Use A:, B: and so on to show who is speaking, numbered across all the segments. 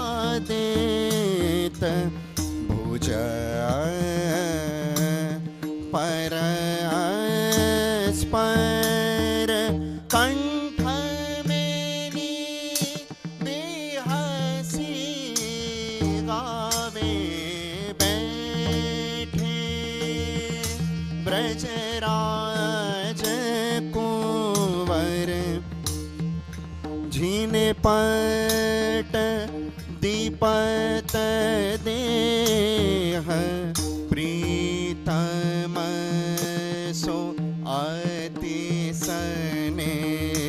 A: आदित भुज परस्पर कंठ मेरी बेहसी गावे बैठे ब्रजराज कुंवर झीने पट दीपत देह प्रीतम सो अति स्नेह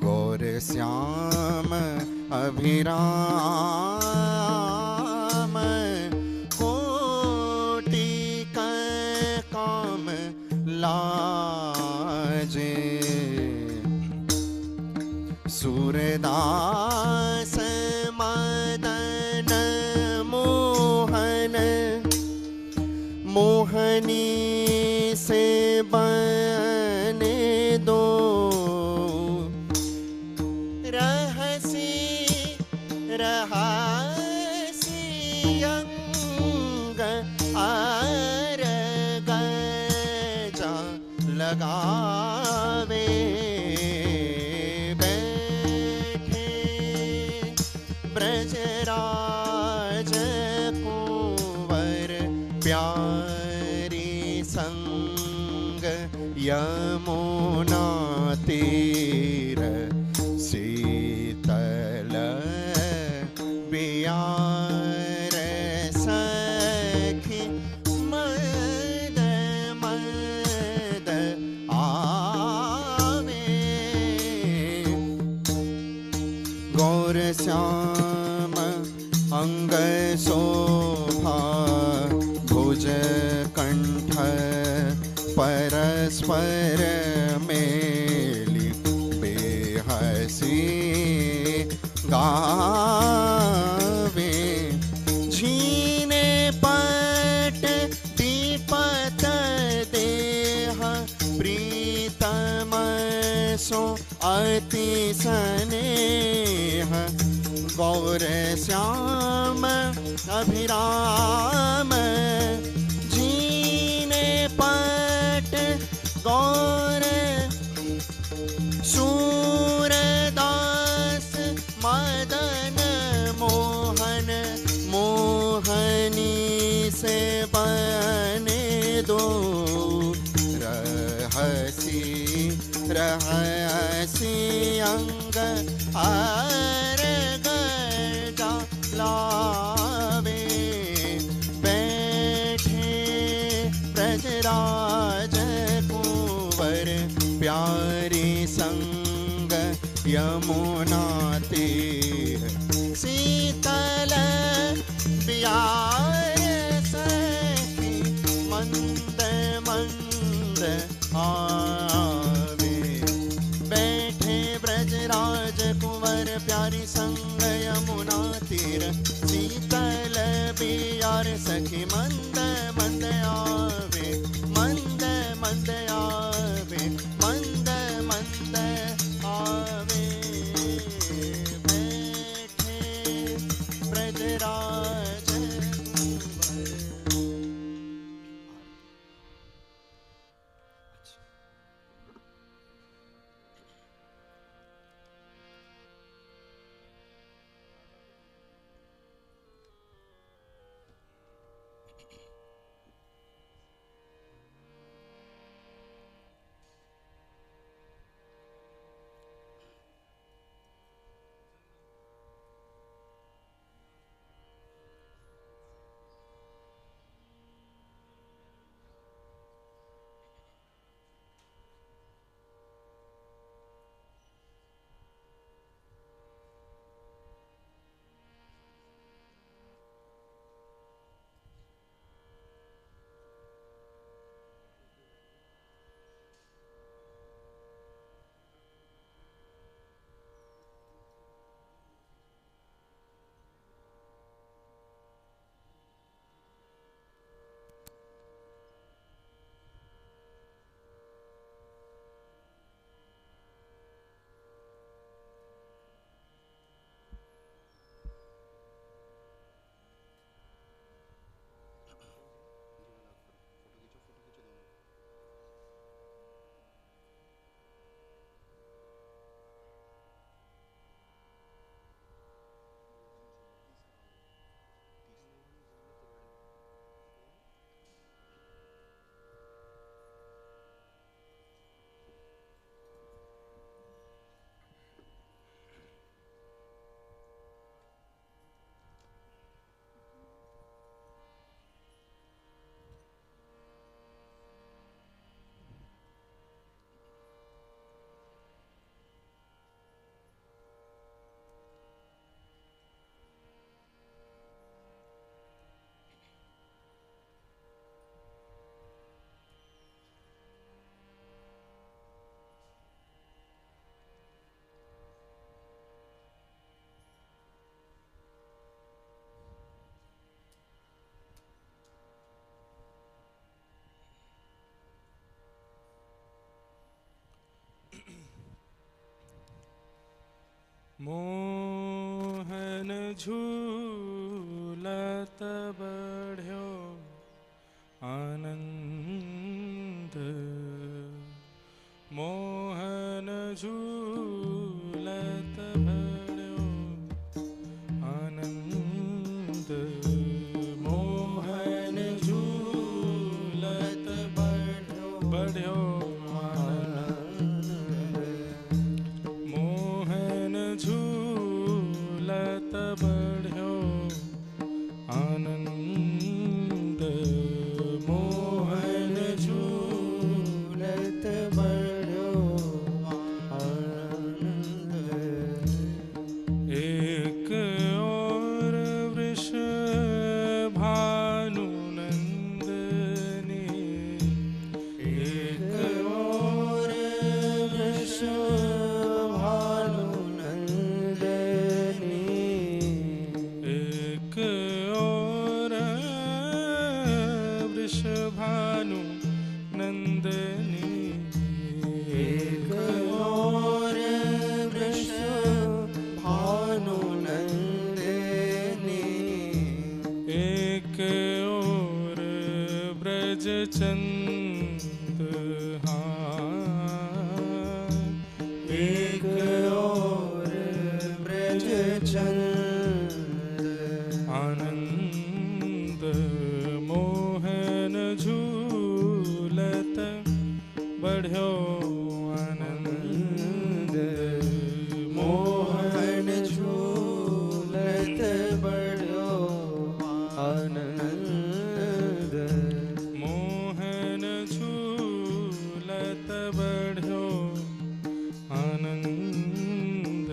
A: गौर श्याम अभिराम कोटि काम लाजे सूरदास मदन मोहन मोहनी से बने दो रहसी रहसी अंग आरग जा लगावे ब्रजराज कुंवर प्यारी संग यमुना तीर शीतल बियार सखी मद मद आवे गौर श्याम अंग शोभा भुज कंठ परस्पर मेली बेहसी गावे झीने पट दीपत देह प्रीतम सो अति स्नेह गौर श्याम अभिराम जीने पट गौर सूरदास मदन मोहन मोहनी से बने दो रहसी रहसी अंग आरग जा लावे बैठे ब्रजराज कुंवर प्यारी संग यमुना तीर शीतल प्यार सखी मंद मंद आवे बैठे ब्रजराज कुंवर प्यारी संग यमुना तीर शीतल प्यार सखी मंद मंद आवे मंद मंद आवे मंद मंद आवे बैठे ब्रजराज
B: मोहन झूलत बढ़्यो आनंद, मोहन झूलत बढ़्यो आनंद, मोहन झूलत बढ़्यो आनंद, मोहन झूलत बढ़्यो आनंद, मोहन झूलत बढ़्यो आनंद। एक और वृषभानुनंदनी, एक और वृषभानुनंदनी, एक और वृषभानु नंदनी, एक और वृषभानु नंदनी, एक और ब्रजचंद एक और ब्रजचंद आनंद, मोहन झूलत बढ़्यो आनंद, मोहन झूलत बढ़्यो आनंद, मोहन झूलत बढ़्यो आनंद,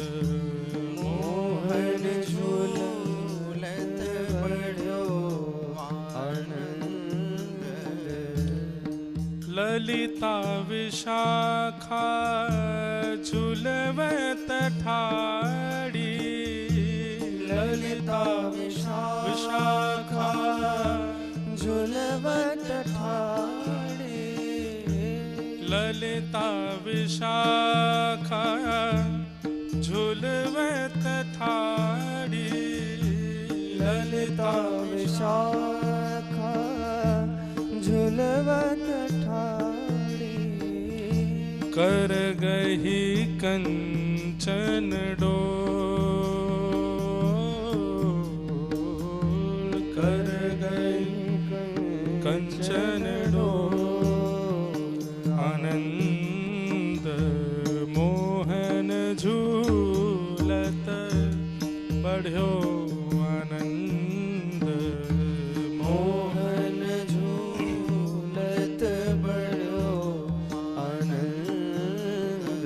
B: मोहन झूलत बढ़्यो आनंद। ललिता विशाखा झूलवत ठाड़ी, ललिता विशाखा झूलवत ठाड़ी, ललिता विशाखा झूलवत ठाड़ी, ललिता विशाखा झूलवत ठाड़ी, कर गही कंचन डोल, कर गई कंचन डोल आनंद, मोहन झूलत बढ़्यो आनंद, मोहन झूलत बढ़्यो आनंद।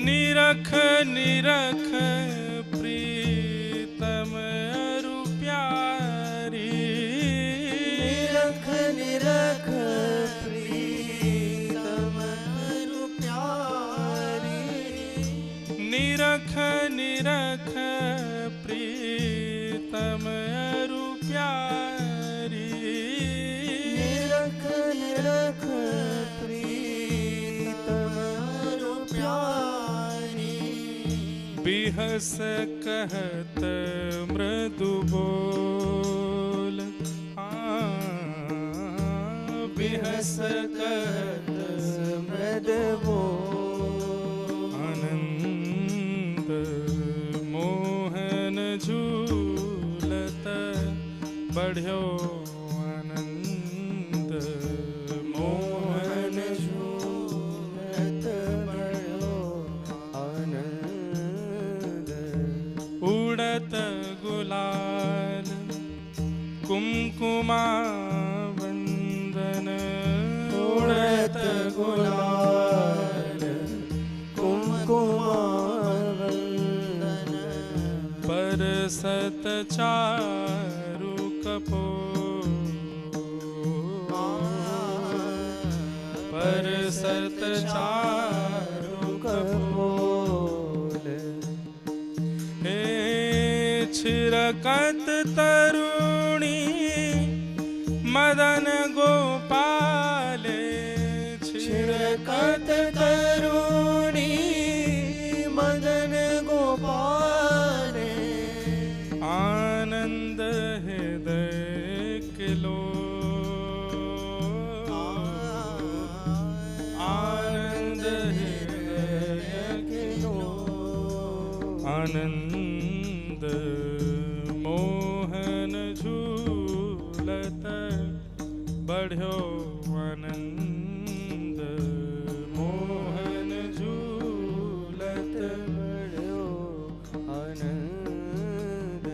B: निरख निरख प्रीतम अरु प्यारी, निरख निरख प्रीतम अरु प्यारी, निरख निरख प्रीतम अरु प्यारी, निरख निरख प्रीतम अरु प्यारी, बिहस कहत मृदु बोल, बिहस कहत मृदु बोल आनंद, मोहन झूलत बढ़्यो आनंद, मोहन झूलत बढ़्यो आनंद। उड़त गुलाल कुमकुमा वंदन, उड़त गुलाल कुमकुमा वंदन, परसत चारु कपोल, परसत चारु कपोल, हे छिरकत तरुणी मदन गोपाले, छिरकत तरुणी मदन गोपाल, आनंद मोहन झूलत बढ़्यो आनंद मोहन झूलत
A: बढ़्यो आनंद।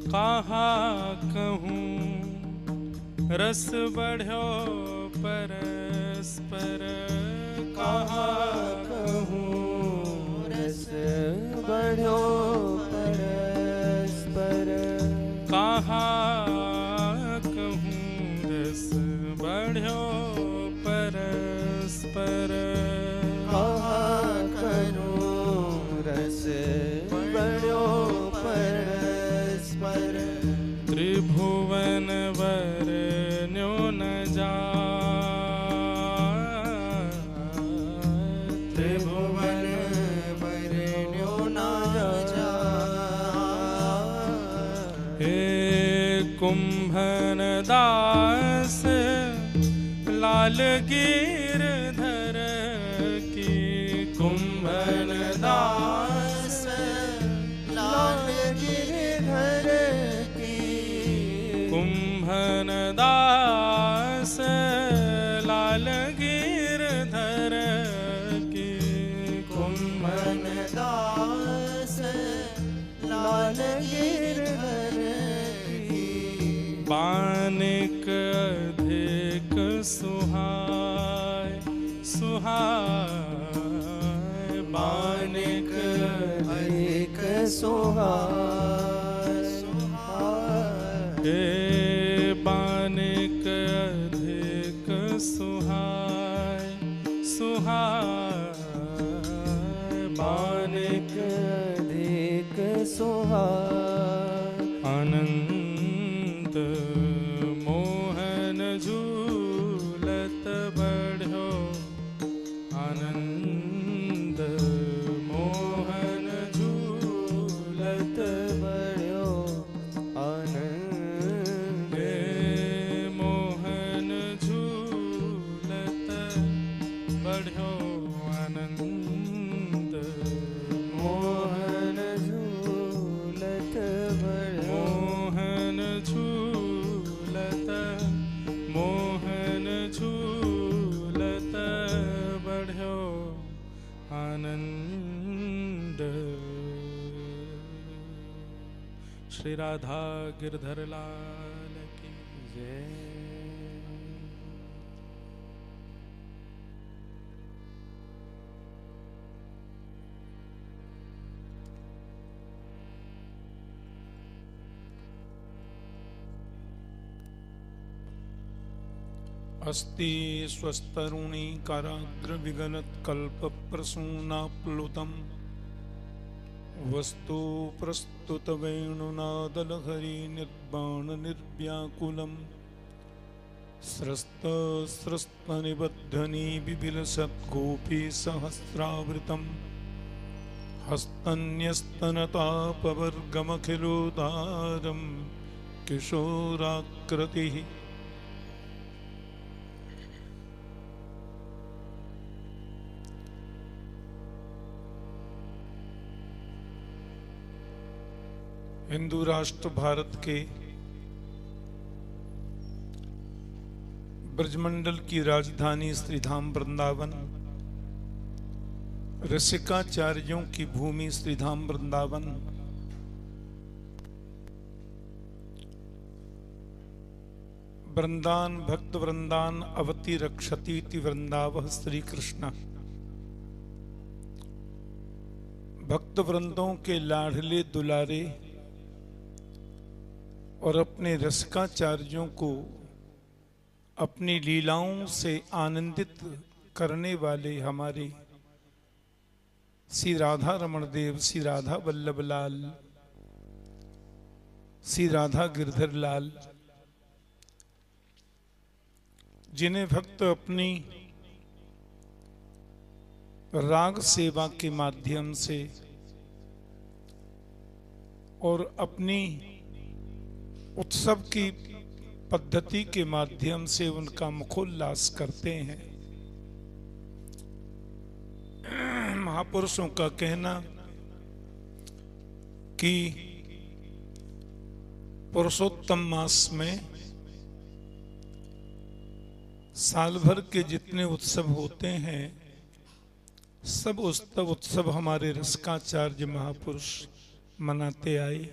B: कहा कहूँ रस बढ़्यो परस्पर कहा कहूँ
A: रस बढ़्यो परस्पर
B: कहा कहूँ रस बढ़्यो परस्पर
A: कहा करूं रस बढ़्यो परस्पर।
B: त्रिभुवन वरन्यो न जा
A: त्रिभुवन वरन्यो न जा।
B: हे कुंभन दास लाल गिरधर की कुंभन दास
A: लाल गिरधर की
B: कुंभन दास लाल गिरधर की
A: कुंभन दास लाल गिरधर की।
B: बानिक अधिक सुहाय सुहाय बानिक
A: अधिक सुहाय सुहाय।
B: हे बानिक अधिक सुहाय सुहाय बानिक
A: अधिक सुहाय।
B: आनंद मोहन झूलत बढ़्यो आनंद मोहन झूलत
A: बढ़्यो आनंद।
B: हे मोहन झूलत बढ़्यो आनंद
A: मोहन झूलत बढ़्यो
B: मोहन झूलत मोहन झूलत बढ़्यो आनंद। श्री राधा गिरधर लाल की
A: जय।
C: अस्ति स्वस्तरुणी काराग्र विगलत कल्प प्रसूनाप्लुतम वस्तु प्रस्तुत वेणुनादलहरी निर्बाण निर्व्याकुलम स्रस्त स्रस्त निबद्धनी बिबिलसद्गोपी सहस्रावृतम हस्तन्यस्तनतापवर्गमखिलोदारम किशोराकृतिः हिंदू राष्ट्र भारत के ब्रजमंडल की राजधानी श्रीधाम वृंदावन, रसिकाचार्यों की भूमि श्रीधाम वृंदावन, वृंदान भक्त वृंदान अवति रक्षतीति वृंदावह श्री कृष्ण। भक्त वृंदों के लाडले दुलारे और अपने रसिकाचार्यों को अपनी लीलाओं से आनंदित करने वाले हमारे श्री राधा रमण देव, श्री राधा वल्लभ लाल, श्री राधा गिरधर लाल, जिन्हें भक्त अपनी राग सेवा के माध्यम से और अपनी उत्सव की पद्धति के माध्यम से उनका मुखोल्लास करते हैं। महापुरुषों का कहना कि पुरुषोत्तम मास में साल भर के जितने उत्सव होते हैं सब उत्सव हमारे रसिकाचार्य महापुरुष मनाते आए।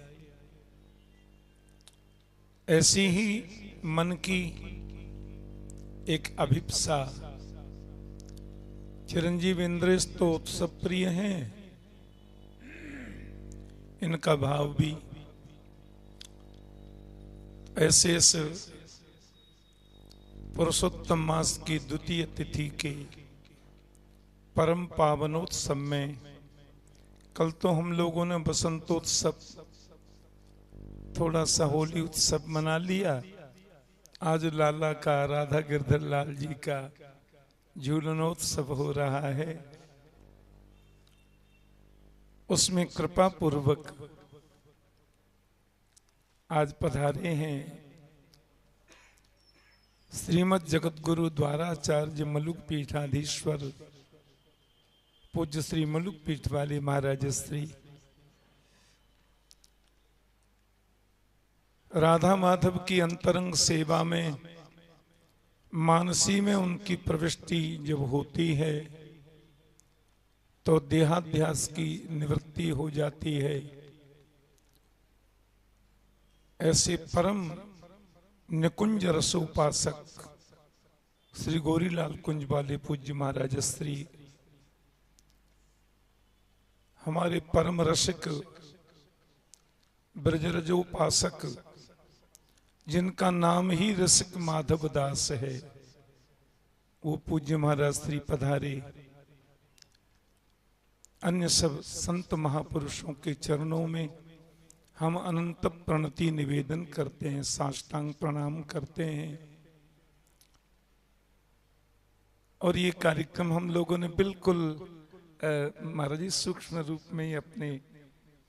C: ऐसी ही मन की एक अभिप्सा, चिरंजीव इंद्रेश तो उत्सव प्रिय हैं, इनका भाव भी ऐसे पुरुषोत्तम मास की द्वितीय तिथि के परम पावनोत्सव में, कल तो हम लोगों ने बसंतोत्सव, थोड़ा सा होली उत्सव मना लिया, आज लाला का, राधा गिरधर लाल जी का झूलनोत्सव हो रहा है। उसमें कृपा पूर्वक आज पधारे हैं श्रीमद जगत गुरु द्वाराचार्य मलुक पीठाधीश्वर पूज्य श्री मलुक पीठ वाले महाराज श्री राधा माधव की अंतरंग सेवा में मानसी में उनकी प्रविष्टि जब होती है तो देहाध्यास की निवृत्ति हो जाती है। ऐसे परम निकुंज रसोपासक श्री गौरीलाल कुंज वाले पूज्य महाराज श्री हमारे परम रसिक ब्रजरजोपासक, जिनका नाम ही रसिक माधव दास है, वो पूज्य महाराज श्री पधारे। अन्य सब संत महापुरुषों के चरणों में हम अनंत प्रणति निवेदन करते हैं, साष्टांग प्रणाम करते हैं। और ये कार्यक्रम हम लोगों ने बिल्कुल महाराज जी सूक्ष्म रूप में ही अपने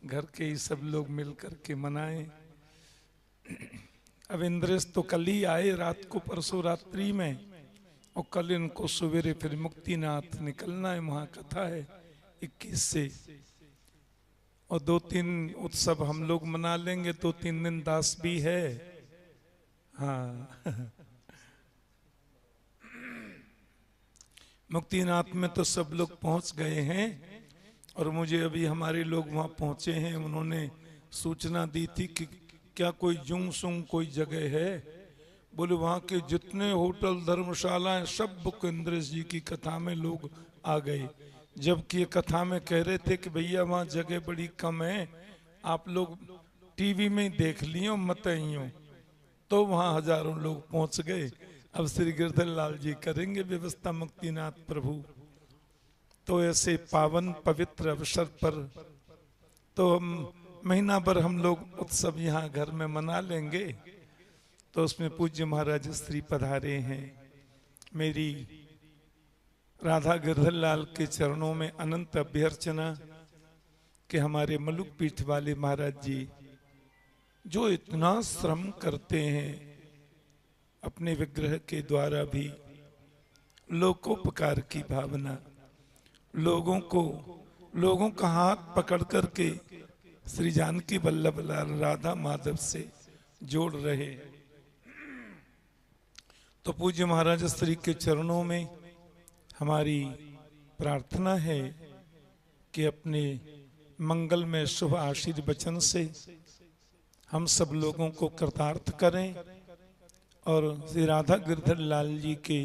C: घर के ही सब लोग मिल करके मनाए। अब इंद्रेश तो कल ही आए रात को, परसों रात्रि में, और कल इनको सवेरे फिर मुक्तिनाथ निकलना है, वहां कथा है 21 से, और 2-3 उत्सव हम लोग मना लेंगे, 2-3 दिन दास भी है। हाँ मुक्तिनाथ में तो सब लोग पहुंच गए हैं, और मुझे अभी हमारे लोग वहां पहुंचे हैं, उन्होंने सूचना दी थी कि क्या कोई जुंग सुंग कोई जगह है। बोले वहां के जितने होटल धर्मशालाएं सब बुक इंद्रेश जी की कथा में लोग आ गए, जबकि ये कथा में कह रहे थे कि भैया वहां जगह बड़ी कम है, आप लोग टीवी में देख लियो मत आइयो। तो वहां हजारों लोग पहुंच गए। अब श्री गिरधर लाल जी करेंगे व्यवस्था, मुक्तिनाथ प्रभु। तो ऐसे पावन पवित्र अवसर पर तो महीना भर हम लोग उत्सव यहाँ घर में मना लेंगे। तो उसमें पूज्य महाराज श्री पधारे हैं। मेरी राधा गिरधर लाल के चरणों में अनंत अभ्यर्चना कि हमारे मलुक पीठ वाले महाराज जी जो इतना श्रम करते हैं अपने विग्रह के द्वारा भी, लोकोपकार की भावना, लोगों का हाथ पकड़ करके श्री जानकी वल्लभ लाल राधा माधव से जोड़ रहे। तो पूज्य महाराज श्री के चरणों में हमारी प्रार्थना है कि अपने मंगल में शुभ आशीर्वचन से हम सब लोगों को कृतार्थ करें, और श्री राधा गिरधर लाल जी के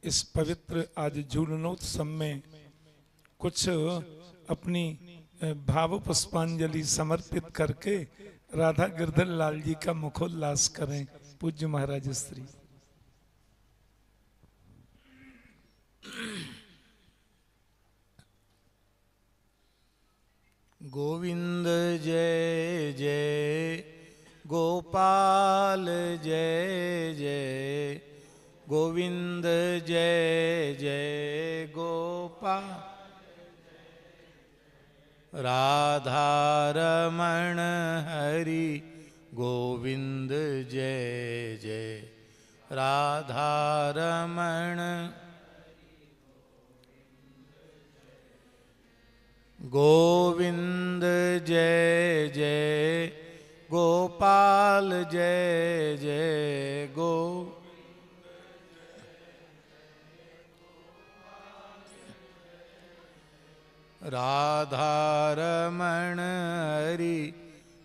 C: इस पवित्र आज झूलनोत्सव में कुछ अपनी भाव पुष्पांजलि समर्पित करके राधा गिरधर लाल जी का मुखोल्लास करें। पूज्य महाराज श्री
A: गोविंद जय जय गोपाल जय जय गोविंद जय जय गोपाल राधा रमण हरि गोविंद जय जय राधा रमण गोविंद जय जय गोपाल जय जय गो। राधा रमण हरि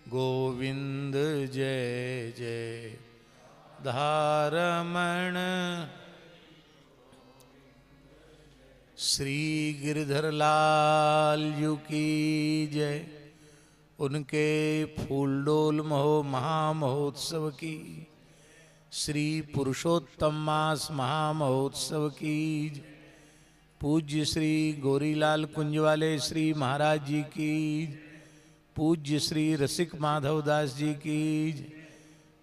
A: गोविंद जय जय धारमण। श्री गिरधर लाल जी की जय। उनके फूलडोल महामहोत्सव की, श्री पुरुषोत्तम मास महामहोत्सव की जय। पूज्य श्री गोरीलाल कुंज वाले श्री महाराज जी की, पूज्य श्री रसिक माधव दास जी की जय।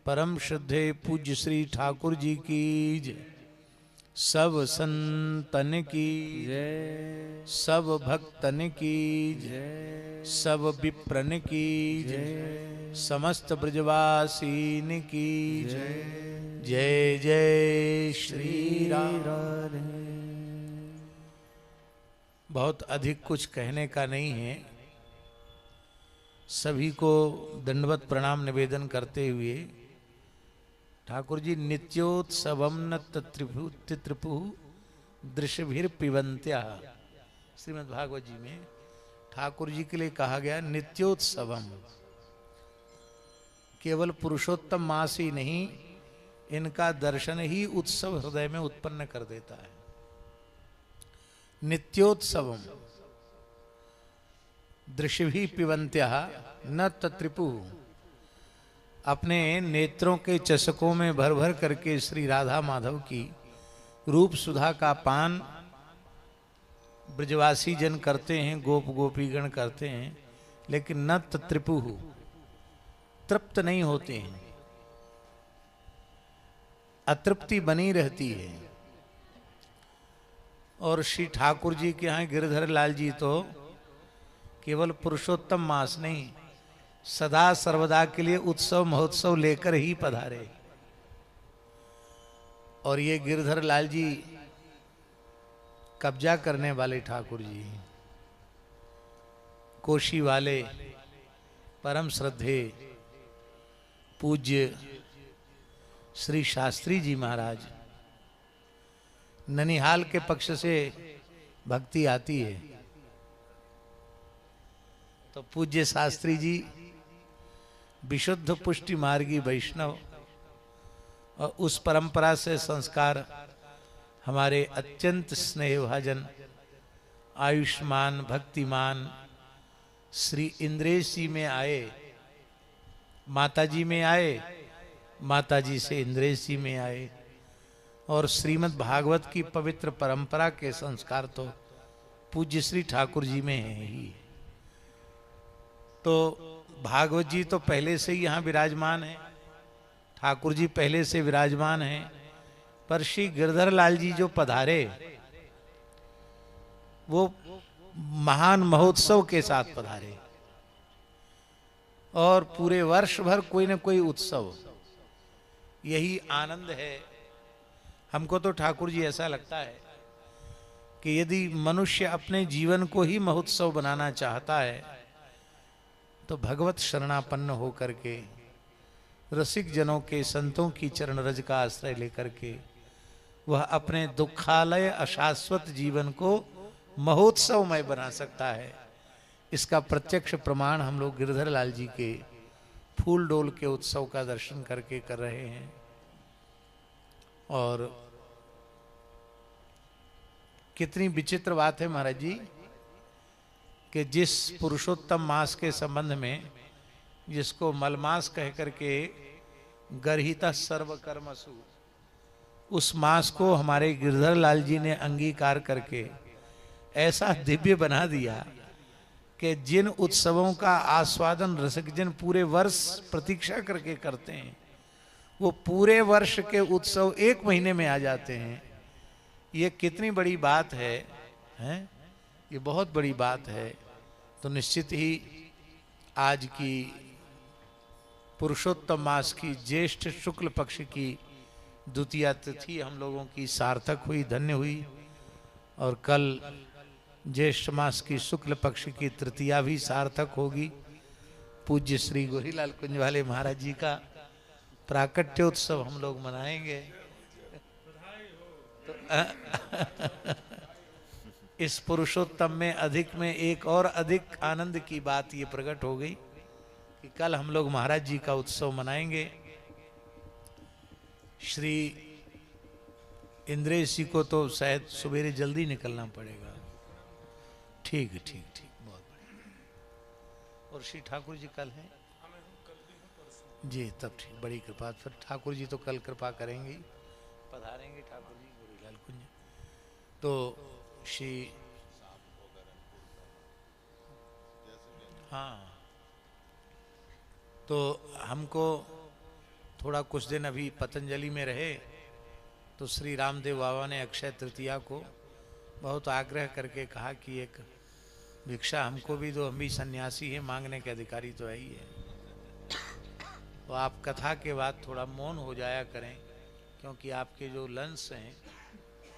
A: परम श्रद्धे पूज्य श्री ठाकुर जी की जय। सब संतन की जय, सब भक्तन की जय, सब विप्रन की जय, समस्त ब्रजवासीन की जय। जय जय श्री राम। बहुत अधिक कुछ कहने का नहीं है। सभी को दंडवत प्रणाम निवेदन करते हुए, ठाकुर जी नित्योत्सवम न त्रिपु दृश्यभिर पिबंत्या, श्रीमद् भागवत जी में ठाकुर जी के लिए कहा गया नित्योत्सवम। केवल पुरुषोत्तम मास ही नहीं, इनका दर्शन ही उत्सव हृदय में उत्पन्न कर देता है। नित्योत्सवम दृश्यभि पिबंत्या न त्रिपु। अपने नेत्रों के चषकों में भर भर करके श्री राधा माधव की रूप सुधा का पान ब्रजवासी जन करते हैं, गोप गोपीगण करते हैं, लेकिन न त्रिपु, तृप्त नहीं होते हैं, अतृप्ति बनी रहती है। और श्री ठाकुर जी के यहाँ गिरधर लाल जी तो केवल पुरुषोत्तम मास नहीं, सदा सर्वदा के लिए उत्सव महोत्सव लेकर ही पधारे। और ये गिरधर लाल जी कब्जा करने वाले ठाकुर जी, कोशी वाले परम श्रद्धे पूज्य श्री शास्त्री जी महाराज। ननिहाल के पक्ष से भक्ति आती है तो पूज्य शास्त्री जी विशुद्ध पुष्टि मार्गी वैष्णव, और उस परंपरा से संस्कार हमारे अत्यंत स्नेहभाजन आयुष्मान भक्तिमान श्री इंद्रेश जी में आए, माताजी में आए, माताजी से इंद्रेश जी में आए। और श्रीमद् भागवत की पवित्र परंपरा के संस्कार तो पूज्य श्री ठाकुर जी में है ही। तो भागवत जी तो पहले से ही यहाँ विराजमान है, ठाकुर जी पहले से विराजमान हैं, पर श्री गिरधर लाल जी जो पधारे वो महान महोत्सव के साथ पधारे। और पूरे वर्ष भर कोई न कोई उत्सव, यही आनंद है। हमको तो ठाकुर जी ऐसा लगता है कि यदि मनुष्य अपने जीवन को ही महोत्सव बनाना चाहता है तो भगवत शरणापन्न होकर के रसिक जनों के संतों की चरण रज का आश्रय लेकर के वह अपने दुखालय अशाश्वत जीवन को महोत्सवमय बना सकता है। इसका प्रत्यक्ष प्रमाण हम लोग गिरधर लाल जी के फूल डोल के उत्सव का दर्शन करके कर रहे हैं। और कितनी विचित्र बात है महाराज जी कि जिस पुरुषोत्तम मास के संबंध में, जिसको मलमास कह करके गर्हिता सर्वकर्मसु, उस मास को हमारे गिरधर लाल जी ने अंगीकार करके ऐसा दिव्य बना दिया कि जिन उत्सवों का आस्वादन रसिकजन पूरे वर्ष प्रतीक्षा करके करते हैं, वो पूरे वर्ष के उत्सव एक महीने में आ जाते हैं। ये कितनी बड़ी बात है, हैं? ये बहुत बड़ी बात है। तो निश्चित ही आज की पुरुषोत्तम मास की ज्येष्ठ शुक्ल पक्ष की द्वितीया तिथि हम लोगों की सार्थक हुई, धन्य हुई। और कल ज्येष्ठ मास की शुक्ल पक्ष की तृतीया भी सार्थक होगी। पूज्य श्री गोरीलाल कुंज वाले महाराज जी का प्राकट्योत्सव हम लोग मनाएंगे। तो इस पुरुषोत्तम में एक और अधिक आनंद की बात ये प्रकट हो गई कि कल हम लोग महाराज जी का उत्सव मनाएंगे। श्री इंद्रेश जी को तो शायद सवेरे जल्दी निकलना पड़ेगा। ठीक है, ठीक ठीक, बहुत बढ़िया। और श्री ठाकुर जी कल हैं जी, तब ठीक, बड़ी कृपा। फिर ठाकुर जी तो कल कृपा करेंगे, पधारेंगे ठाकुर जी गोरीलाल कुंज। तो श्री हाँ, तो हमको थोड़ा कुछ दिन अभी पतंजलि में रहे तो श्री रामदेव बाबा ने अक्षय तृतीया को बहुत आग्रह करके कहा कि एक भिक्षा हमको भी दो, हम भी सन्यासी हैं, मांगने के अधिकारी तो है ही है। तो आप कथा के बाद थोड़ा मौन हो जाया करें, क्योंकि आपके जो लंग्स हैं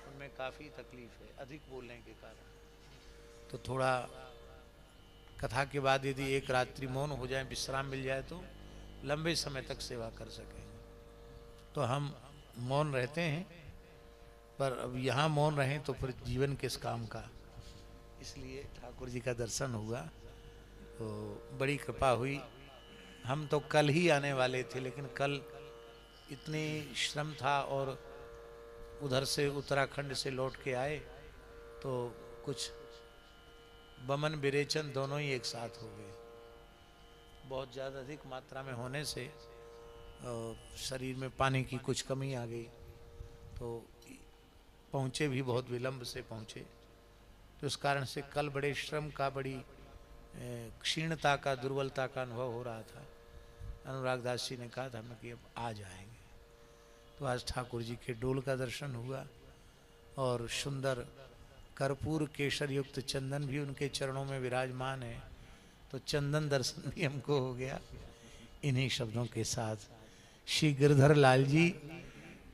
A: उनमें काफ़ी तकलीफ है अधिक बोलने के कारण। तो थोड़ा कथा के बाद यदि एक रात्रि मौन हो जाए, विश्राम मिल जाए तो लंबे समय तक सेवा कर सकेंगे। तो हम मौन रहते हैं, पर अब यहाँ मौन रहें तो फिर जीवन किस काम का। इसलिए ठाकुर जी का दर्शन हुआ तो बड़ी कृपा हुई। हम तो कल ही आने वाले थे, लेकिन कल इतनी श्रम था और उधर से उत्तराखंड से लौट के आए तो कुछ बमन विरेचन दोनों ही एक साथ हो गए। बहुत ज़्यादा अधिक मात्रा में होने से शरीर में पानी की कुछ कमी आ गई, तो पहुँचे भी बहुत विलंब से पहुँचे। तो इस कारण से कल बड़े श्रम का, बड़ी क्षीणता का, दुर्बलता का अनुभव हो रहा था। अनुराग दास जी ने कहा था हमें कि अब आ जाएंगे। तो आज ठाकुर जी के डोल का दर्शन हुआ और सुंदर कर्पूर केशर युक्त चंदन भी उनके चरणों में विराजमान है। तो चंदन दर्शन भी हमको हो गया। इन्हीं शब्दों के साथ श्री गिरधर लाल जी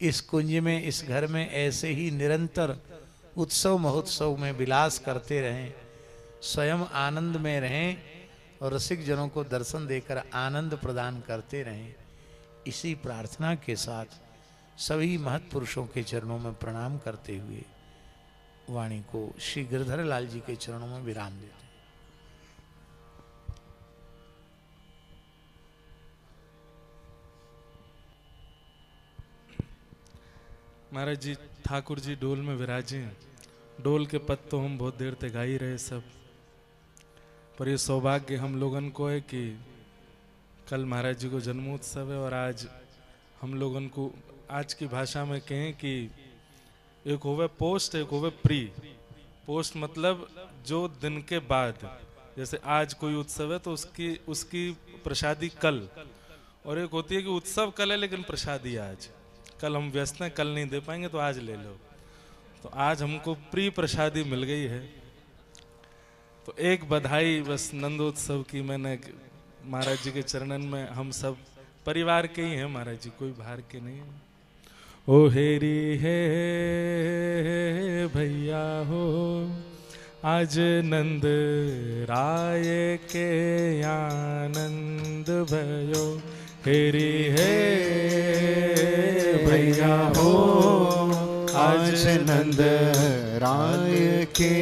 A: इस कुंज में, इस घर में ऐसे ही निरंतर उत्सव महोत्सव में विलास करते रहें, स्वयं आनंद में रहें और रसिक जनों को दर्शन देकर आनंद प्रदान करते रहें। इसी प्रार्थना के साथ सभी महत्पुरुषों के चरणों में प्रणाम करते हुए वाणी को श्री गिरधर लाल जी के चरणों में विराम देते हैं।
B: महाराज जी, ठाकुर जी डोल में विराजे। डोल के पद तो हम बहुत देर तक गा ही रहे सब, पर ये सौभाग्य हम लोगन को है कि कल महाराज जी को जन्मोत्सव है और आज हम लोगन को, आज की भाषा में कहें कि एक होवे पोस्ट, एक होवे प्री। पोस्ट मतलब जो दिन के बाद, जैसे आज कोई उत्सव है तो उसकी प्रसादी कल, और एक होती है कि उत्सव कल है लेकिन प्रसादी आज। कल हम व्यस्त हैं, कल नहीं दे पाएंगे तो आज ले लो। तो आज हमको प्री प्रसादी मिल गई है। तो एक बधाई बस नंदोत्सव की मैंने महाराज जी के चरणन में, हम सब परिवार के ही हैं महाराज जी, कोई बाहर के नहीं है। ओ हेरी है भैया हो, आज नंद राय के आनंद भयो। हेरी है
D: भैया हो, आज नंद राय के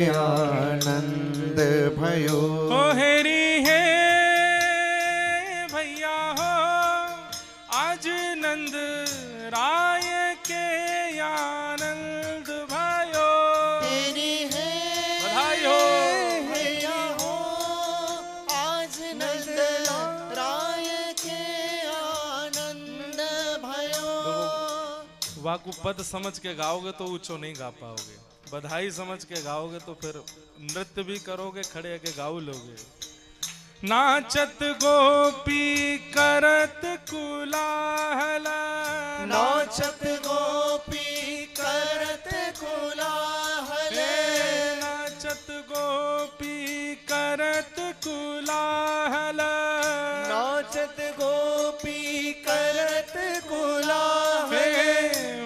D: आनंद भयो।
B: ओ हेरी है भैया हो, आज नंद राय के आनंद भयो।
D: तेरी है
B: बधाई हो
D: भैया हो, आज नंद राय के आनंद भयो।
B: वाकु पद समझ के गाओगे तो ऊंचो नहीं गा पाओगे, बधाई समझ के गाओगे तो फिर नृत्य भी करोगे, खड़े के गाओ लोगे। नाचत गोपी करत कुलाहल,
D: नाचत गोपी करत कोलाहल।
B: नाचत गोपी करत कुलाहल।
D: नाचत गोपी करत कोलाहल।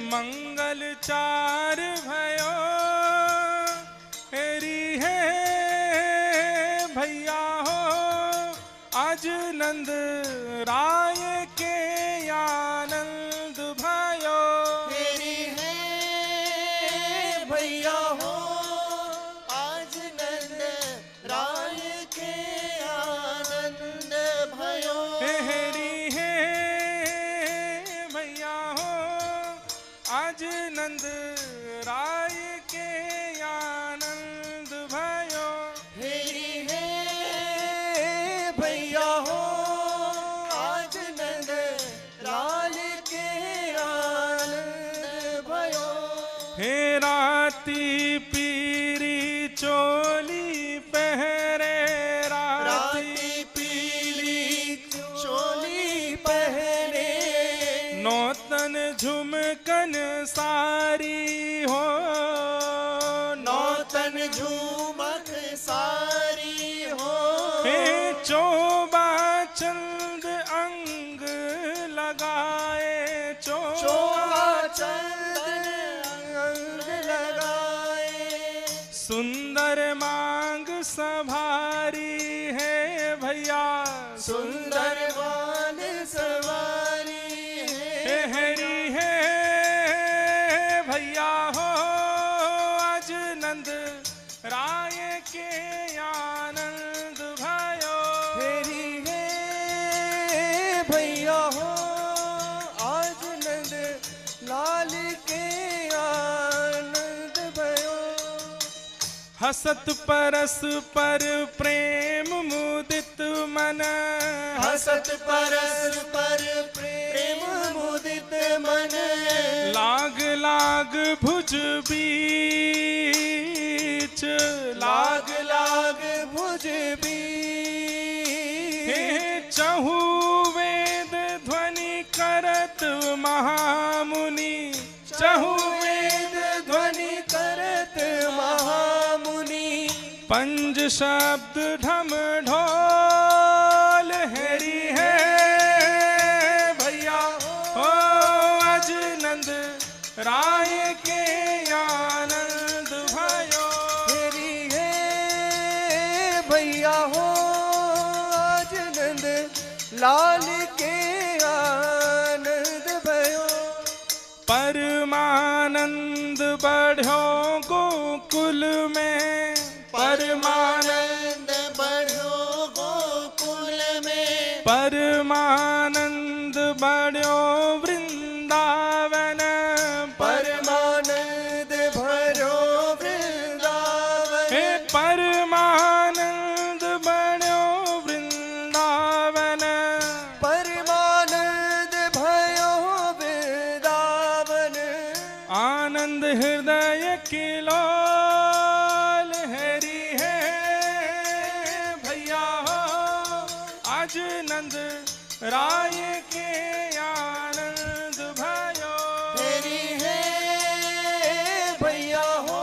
B: मंगल चार भयो, हेरी आज नंद राय के आनंद भयो।
D: तेरी है भैया हो आज नंद राय के आनंद भयो।
B: हेरी है भैया हो आज नंद राय के आनंद भयो।
D: तेरी है भैया हो आज नंद राय के आनंद भयो।
B: हे राती पीरी चोली पहरे राती
D: राती पीली चोली पहने।
B: नौतन झुमकन सारी हो।
D: नौतन झूमक सारी हो।
B: हे चोबा चंद अंग लगाए
D: चोला चंदन अंग लगाए।
B: सुंदर मांग सभारी है भैया।
D: सुंदर मान सवारी है।
B: हरी है भैया हो आज नंद राय के आनंद भयो।
D: तेरी है भैया हो आज नंद लाल के आनंद भयो।
B: हसत परस पर प्रेम मुदित मन।
D: हसत परस पर प्रेम मुदित मन।
B: लाग लाग भुज बीच
D: लाग लाग भुज भी।
B: हे चहु वेद ध्वनि करत महामुनि। चहु
D: वेद ध्वनि करत महामुनि।
B: पंज शब्द ढम ढोल हेरी है भैया हो आज नंद राय के आनंद भयो।
D: तेरी है भैया हो आज नंद लाल के आनंद भयो।
B: परमानंद बढ़ो गोकुल में।
D: परमानंद बढ़ो गोकुल में।
B: परमानंद बढ़ो वृंदावन।
D: परमानंद भरो वृंदावन।
B: हे परमानंद बढ़ो वृंदावन।
D: परमानंद भयो वृंदावन।
B: आनंद हृदय किलोल हरि है भैया हो आज नंद राय के आनंद भयो।
D: तेरी है भैया हो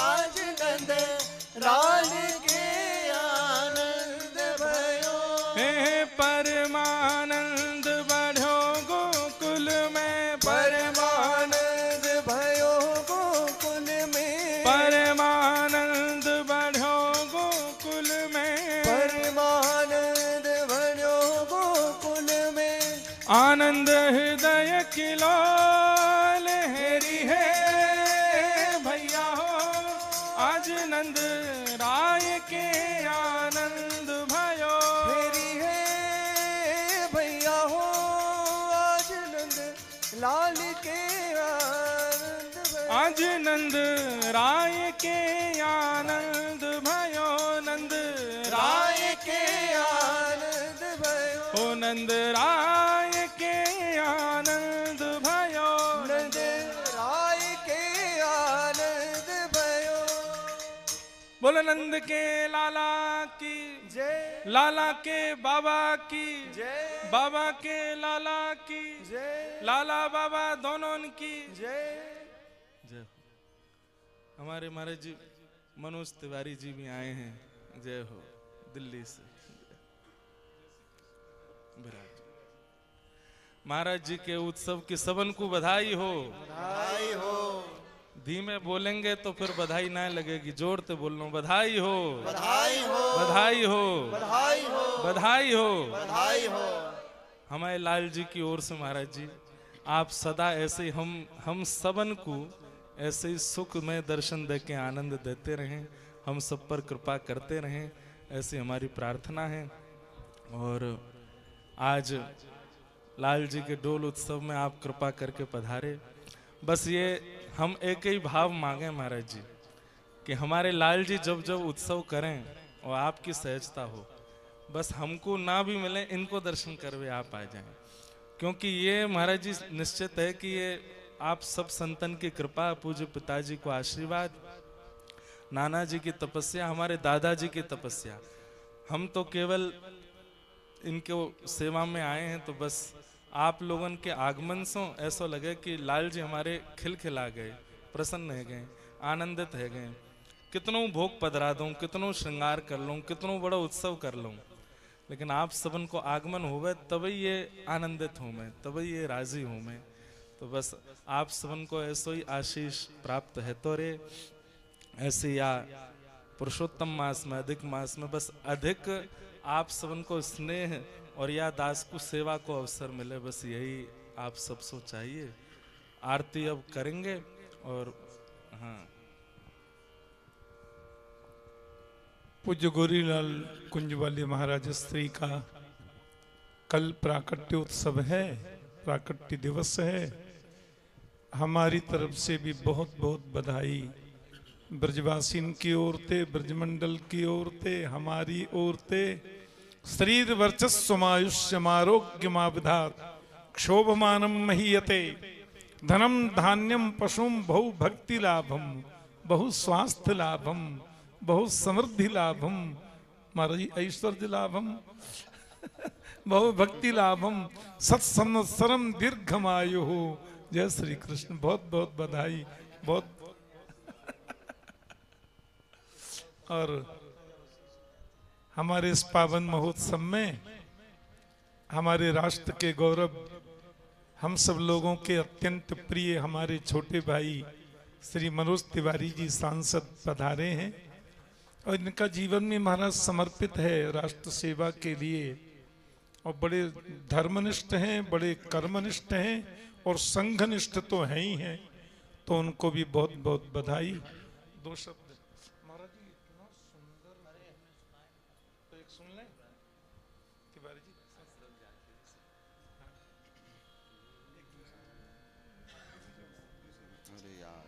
D: आज नंद लाल के आनंद भयो।
B: हे परमानंद बढ़ो गोकुल में।
D: परमानंद भयो गोकुल में।
B: परमानंद बढ़ो गोकुल में।
D: परमानंद भयो गोकुल में।
B: आनंद हृदय किलोल हेरी है भैया हो आज नंद राय के आनंद भयो।
D: तेरी है भैया हो आज नंद लाल के आनंद भयो।
B: आज नंद राय के आनंद भयो। नंद
D: राय के आनंद भयो।
B: ओ नंद राय के आनंद भयो।
D: नंद राय के आनंद भयो।
B: बोल नंद के लाला की
D: जय
B: लाला के बाबा की
D: जय
B: बाबा के लाला की
D: जय
B: लाला बाबा दोनों की
D: जय।
B: जय हो। हमारे महाराज जी मनोज तिवारी जी भी आए हैं। जय हो दिल्ली से। महाराज जी के उत्सव की सबन को बधाई हो।
D: बधाई हो।
B: धीमे बोलेंगे तो फिर बधाई ना लगेगी। जोर से बोल लो बधाई हो
D: बधाई हो।
B: बधाई हो
D: बधाई हो।
B: बधाई हो।
D: बधाई हो।
B: हमारे लाल जी की ओर से महाराज जी, आप सदा ऐसे ही हम सबन को ऐसे ही सुख में दर्शन दे के आनंद देते रहें, हम सब पर कृपा करते रहें, ऐसी हमारी प्रार्थना है। और आज लाल जी के डोल उत्सव में आप कृपा करके पधारे। बस ये हम एक ही भाव मांगे महाराज जी कि हमारे लाल जी जब जब उत्सव करें और आपकी सहजता हो, बस हमको ना भी मिले, इनको दर्शन करवे आप आ जाएं। क्योंकि ये महाराज जी निश्चित है कि ये आप सब संतन की कृपा, पूज्य पिताजी को आशीर्वाद, नाना जी की तपस्या, हमारे दादाजी की तपस्या, हम तो केवल इनके सेवा में आए हैं। तो बस आप लोगन के आगमन से ऐसा लगे कि लाल जी हमारे खिलखिला गए, प्रसन्न है गए, आनंदित है गए। कितनों भोग पधरा दूं, कितनों श्रृंगार कर लूं, कितनों बड़ा उत्सव कर लूं, लेकिन आप सबन को आगमन होवे तभी ये आनंदित हूँ मैं, तभी ये राजी हूँ मैं। तो बस आप सबन को ऐसो ही आशीष प्राप्त है तो रे। ऐसे या पुरुषोत्तम मास में, अधिक मास में बस अधिक आप सबन को स्नेह और या दास को सेवा को अवसर मिले, बस यही आप सबसे चाहिए। आरती अब करेंगे। और हाँ,
C: पूज्य गौरीलाल कुंज वाले महाराज स्त्री का कल प्राकट्य उत्सव है, प्राकट्य दिवस है। हमारी तरफ से भी बहुत बहुत बधाई ब्रजवासीन की ओर ते, ब्रजमंडल की ओर ते, हमारी ओर ते। शरीर वर्चस्वमायुष्यमारोग्यमाविधात क्षोभमानम महीयते धनम धान्यम पशुम बहु भक्ति लाभम बहु स्वास्थ्य लाभम बहु समृद्धि लाभम, महाराज ऐश्वर्य लाभम बहु भक्ति लाभम सत्संवत्सरम दीर्घमायु हो। जय श्री कृष्ण। बहुत बहुत बधाई। बहुत और हमारे इस पावन महोत्सव में हमारे राष्ट्र के गौरव, हम सब लोगों के अत्यंत प्रिय हमारे छोटे भाई श्री मनोज तिवारी जी सांसद पधारे हैं और इनका जीवन में महाराज समर्पित है राष्ट्र सेवा के लिए और बड़े धर्मनिष्ठ हैं, बड़े कर्मनिष्ठ हैं और संघनिष्ठ तो हैं ही हैं। तो उनको भी बहुत बहुत बधाई। दो शब्द महाराज जी, इतना सुंदर तो एक सुन लें तिवारी जी।
D: अरे यार,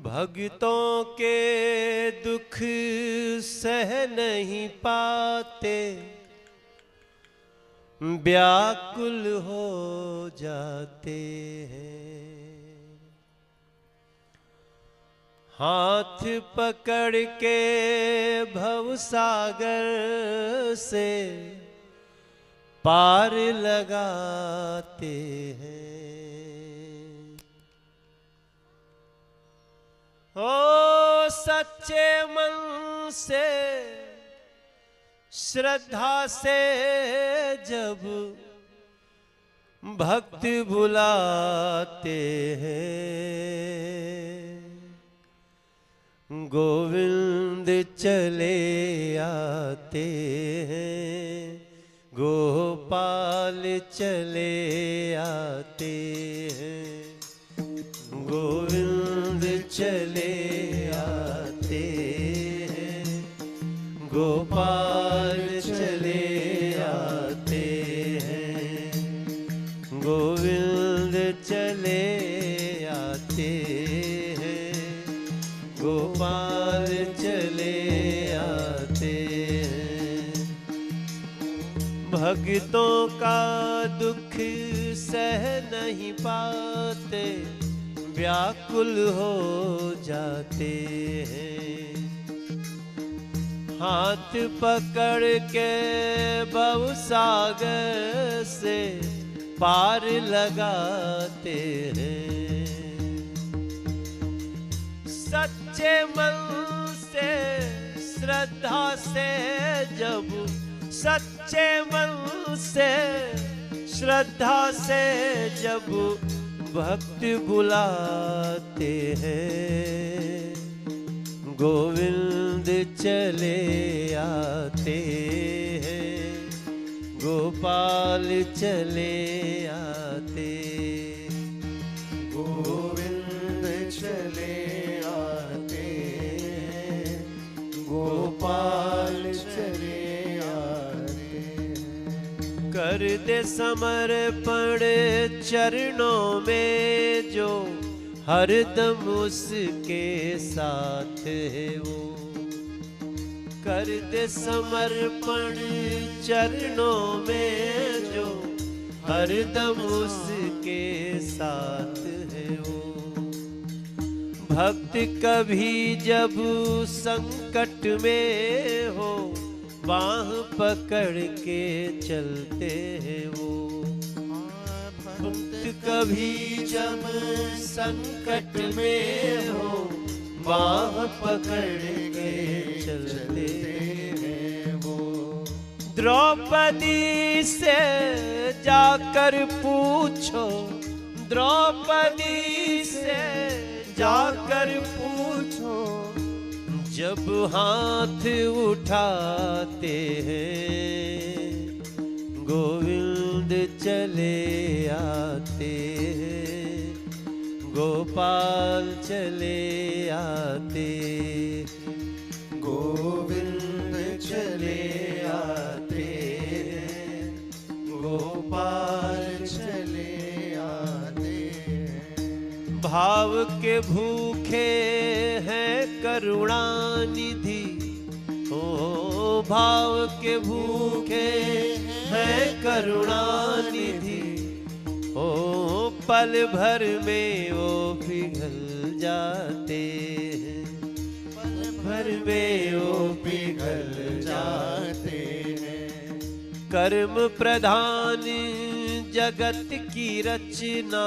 D: भक्तों के दुख सह नहीं पाते, व्याकुल हो जाते हैं। हाथ पकड़ के भवसागर से पार लगाते हैं। ओ सच्चे मन से श्रद्धा से जब भक्त बुलाते हैं, गोविंद चले आते हैं, गोपाल चले आते हैं, गोविंद चले आते हैं, गोपाल चले आते हैं, गोविंद चले आते हैं, गोपाल चले आते हैं। भक्तों का दुख सह नहीं पाते, व्याकुल हो जाते हैं। हाथ पकड़ के भवसागर से पार लगाते हैं। सच्चे मन से श्रद्धा से जब, सच्चे मन से श्रद्धा से जब भक्त बुलाते हैं, गोविंद चले आते हैं, गोपाल चले आते,
E: गोविंद चले आते हैं, गोपाल चले आते हैं।
D: कर दे समर्पण चरणों में जो हरदम उसके साथ है वो, कर दे समर्पण चरणों में जो हरदम उसके साथ है वो। भक्त कभी जब संकट में हो, बाह पकड़ के चलते हैं वो। भक्त कभी जब संकट में हो, बाह पकड़ के चलते हैं वो। द्रौपदी से जाकर पूछो, द्रौपदी से जाकर पूछो, जब हाथ उठाते हैं, गोविंद चले आते हैं, गोपाल चले आते,
E: गोविंद चले आते हैं, गोपाल चले आते हैं।
D: भाव के भूखे हैं करुणा निधि, ओ भाव के भूखे हैं करुणा निधि, ओ पल भर में वो पिघल जाते हैं, पल भर में वो पिघल जाते हैं। कर्म प्रधान जगत की रचना,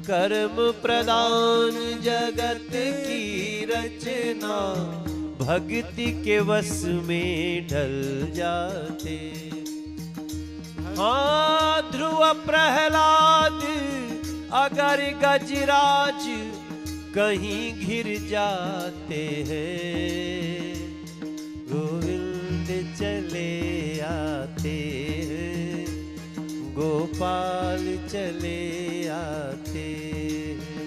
D: कर्म प्रधान जगत की रचना, भक्ति के वश में ढल जाते। हाँ ध्रुव प्रहलाद अगर गजराज कहीं घिर जाते हैं, गोविंद चले आते हैं, गोपाल चले आते हैं,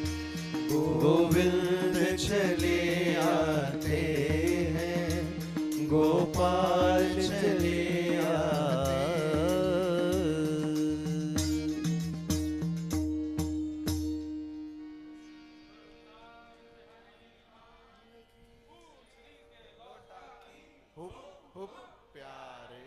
E: गोविंद चले आते हैं, गोपाल चले आते हैं। हुप प्यारे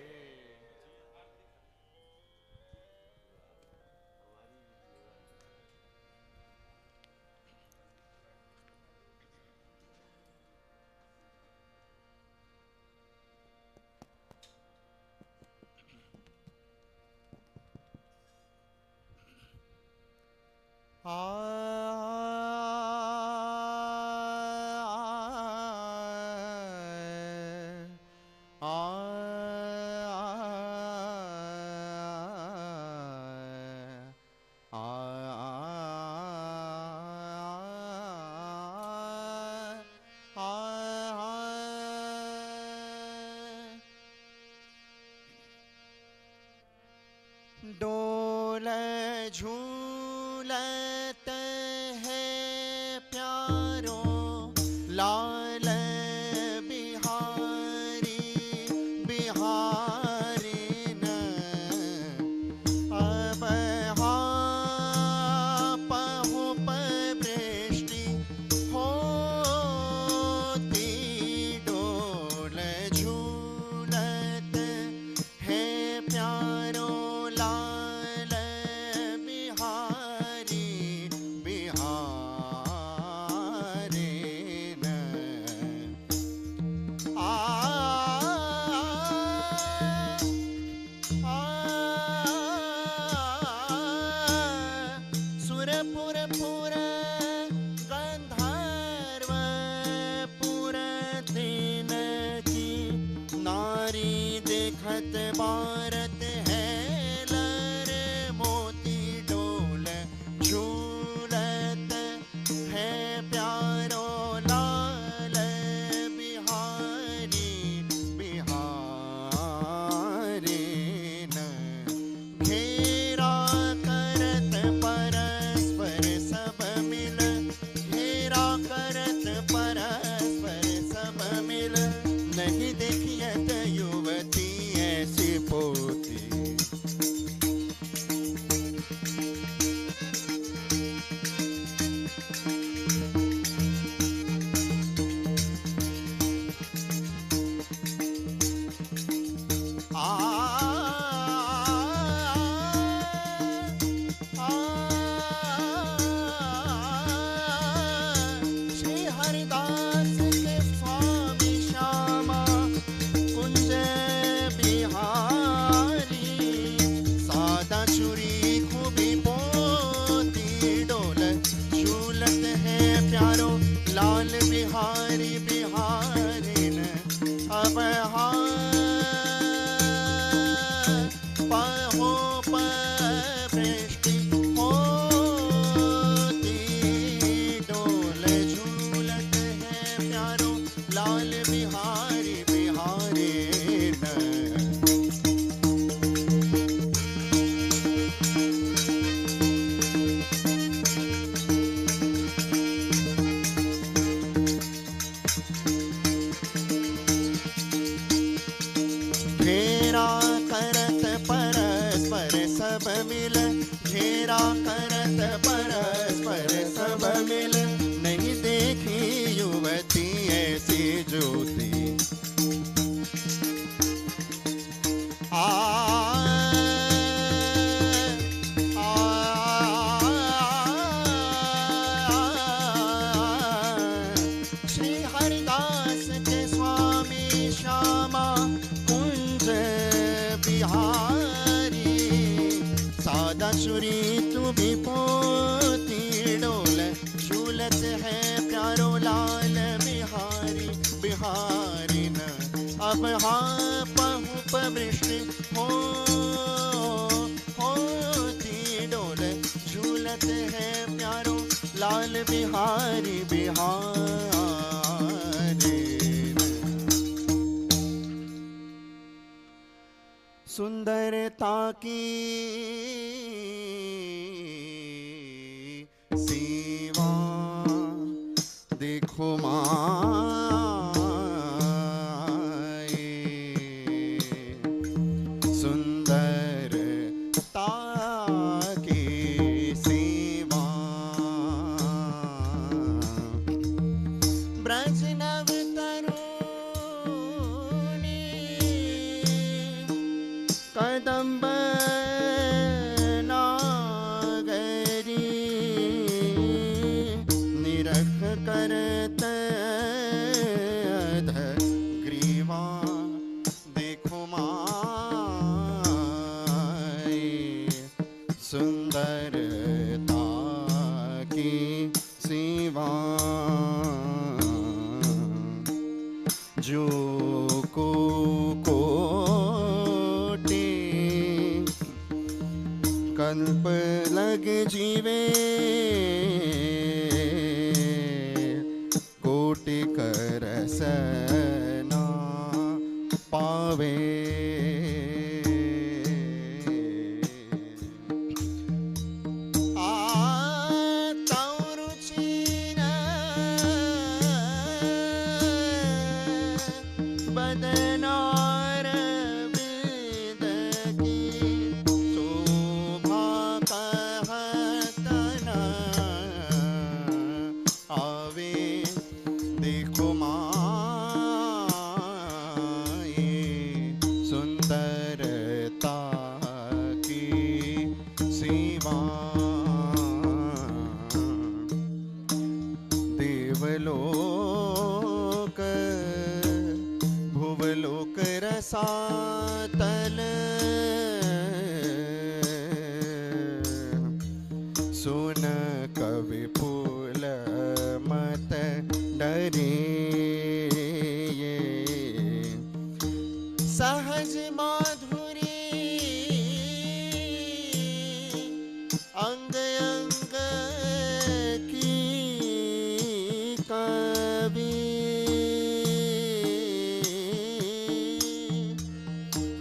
F: डोल झूलत है प्यारो लाल बिहारी बिहारी न अब पहुप वृष्टि होती डोल झूलत है प्यारो लाल बिहारी बिहारी न आ देखत भारत है लर मोती डोल झूलत है प्यारो लाल बिहारी बिहारी न घेरा करत परस्पर सब मिल घेरा करत परस्पर सब मिल नहीं देखियत युवती ऐसी पोती श्री हरिदास के स्वामी श्यामा कुंज बिहारी सादा चूरी खूबी पोती डोल झूलत है प्यारो लाल बिहारी बिहारी न अब हो वृष्टि होती डोल झूलत है प्यारो लाल बिहारी बिहारी न घेरा करत परस्पर सब मिल घेरा करत परस्पर सब मिल नहीं देखी युवती ऐसी ज्योति श्री हरिदास के स्वामी श्यामा कुंज बिहारी सादा चूरी तू भी पोती डोल झूलत है प्यारो लाल बिहारी बिहारी न अब बहुप वृष्टि होती डोल झूलत है प्यारो लाल बिहारी बिहारी न सुंदरता की सीमा देखो माए सुंदरता की सीमा ब्रज नव तरुणी कदम्ब नागरी निरख करत अध ग्रीवा देखो माए सुंदरता की सीमा जो को कल्प लग जीवे कोटि कर सना पावे बदनार विद की शोभा कहतन आवे देखो माए सुंदरता की सीमा देवलोक भुवलोक रसातल सुन कवि फूल मत डरे सह सहज माधुरी अंग अंग की कवि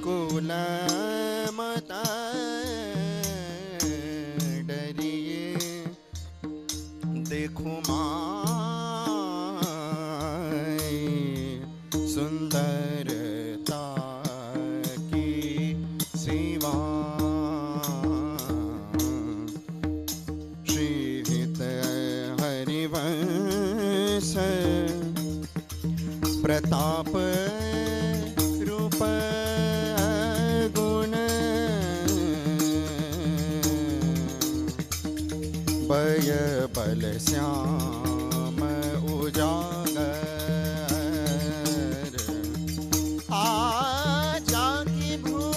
F: कुल मत डरिए देखो माई सुंदरता की सिवा श्रीहित हरिवंश प्रताप रूप गुण बय बल श्याम उजागर आजा की भूल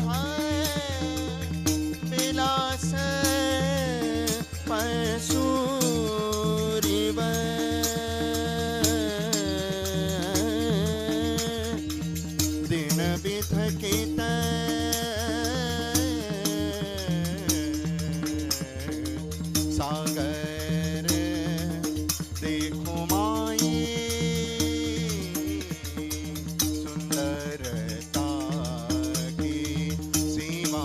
F: है विलास पसूरिव दिन बिथ कित सागर देखो माई सुंदरता की सीमा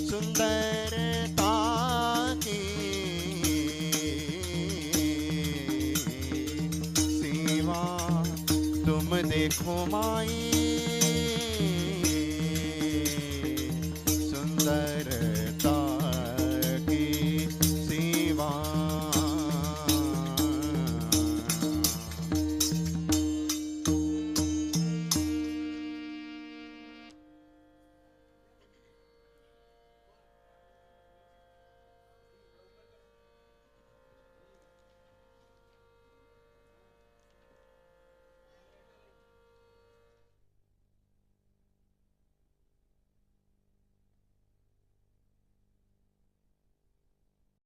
F: सुंदरता की सीमा तुम देखो माई